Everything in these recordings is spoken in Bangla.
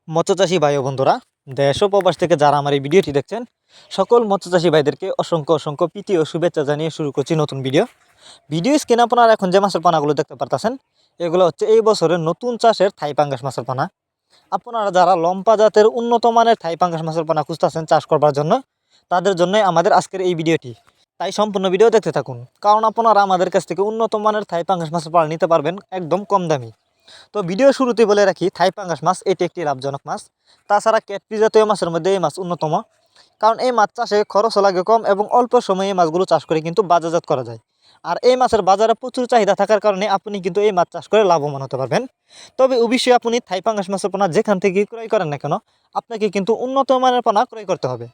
মৎস্যচাষী ভাই ও বন্ধুরা, দেশ ও প্রবাস থেকে যারা আমার এই ভিডিওটি দেখছেন, সকল মৎস্যচাষী ভাইদেরকে অসংখ্য অসংখ্য প্রীতি ও শুভেচ্ছা জানিয়ে শুরু করছি নতুন ভিডিও স্ক্রিনে আপনারা এখন যে মাছের পানাগুলো দেখতে পারতেছেন, এগুলো হচ্ছে এই বছরের নতুন চাষের থাই পাঙ্গাস মাছের পানা। আপনারা যারা লম্পা জাতের উন্নত মানের থাই পাঙ্গাস মাছের পানা খুঁজতেছেন চাষ করবার জন্য, তাদের জন্যই আমাদের আজকের এই ভিডিওটি। তাই সম্পূর্ণ ভিডিও দেখতে থাকুন, কারণ আপনারা আমাদের কাছ থেকে উন্নত মানের থাই পাঙ্গাস মাছের পানা নিতে পারবেন একদম কম দামি। তো ভিডিও শুরুতে বলে রাখি, থাই পাঙ্গাস মাছ এটি একটি লাভজনক মাছ। তাছাড়া ক্যাটফিশ জাতীয় মাছের মধ্যে এই মাছ অন্যতম, কারণ এই মাছ চাষে খরচও লাগে কম এবং অল্প সময়ে এই মাছগুলো চাষ করে কিন্তু বাজারজাত করা যায়। আর এই মাছের বাজারে প্রচুর চাহিদা থাকার কারণে আপনি কিন্তু এই মাছ চাষ করে লাভবান হতে পারবেন। তবে অবশ্যই আপনি থাই পাঙ্গাস মাছের পোনা যেখান থেকে ক্রয় করেন না কেন, আপনাকে কিন্তু উন্নত মানের পোনা ক্রয় করতে হবে।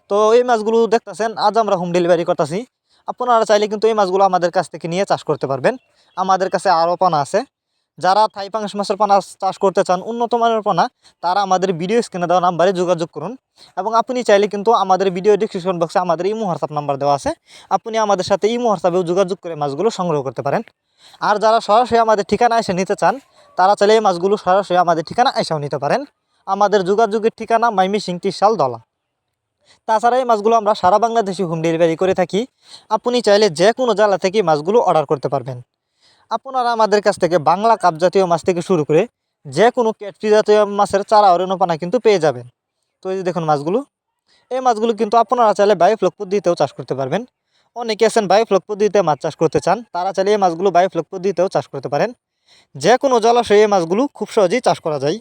তো এই মাছগুলো দেখতেছেন, আজ আমরা হোম ডেলিভারি করতেছি। আপনারা চাইলে কিন্তু এই মাছগুলো আমাদের কাছ থেকে নিয়ে চাষ করতে পারবেন। আমাদের কাছে আরও পোনা আছে। যারা থাই পাঙ্গাস মাছের পোনা চাষ করতে চান উন্নত মানের পোনা, তারা আমাদের ভিডিও স্ক্রিনে দেওয়া নাম্বারে যোগাযোগ করুন। এবং আপনি চাইলে কিন্তু আমাদের ভিডিও ডিসক্রিপশন বক্সে আমাদের ইমো হোয়াটসঅ্যাপ নাম্বার দেওয়া আছে, আপনি আমাদের সাথে ইমো হোয়াটসঅ্যাপেও যোগাযোগ করে মাছগুলো সংগ্রহ করতে পারেন। আর যারা সরাসরি আমাদের ঠিকানা এসে নিতে চান, তারা চাইলে এই মাছগুলো সরাসরি আমাদের ঠিকানা এসেও নিতে পারেন। আমাদের যোগাযোগের ঠিকানা ময়মনসিংহ ত্রিশাল দলা। তাছাড়া এই মাছগুলো আমরা সারা বাংলাদেশে হোম ডেলিভারি করে থাকি। আপনি চাইলে যে কোনো জেলা থেকে মাছগুলো অর্ডার করতে পারবেন। আপনারা আমাদের কাছ থেকে বাংলা কাপ জাতীয় মাছ থেকে শুরু করে যে কোনো ক্যাটফিশ জাতীয় মাছের চারা অরণ্যপানা কিন্তু পেয়ে যাবেন। তো এই যে দেখুন মাছগুলো, এই মাছগুলো কিন্তু আপনারা চাইলে বায়োফ্লক পদ্ধতিতেও চাষ করতে পারবেন। অনেকে আছেন বায়োফ্লক পদ্ধতিতে মাছ চাষ করতে চান, তারা চাইলে এই মাছগুলো বায়োফ্লক পদ্ধতিতেও চাষ করতে পারেন। যে কোনো জলাশয়ে এই মাছগুলো খুব সহজেই চাষ করা যায়।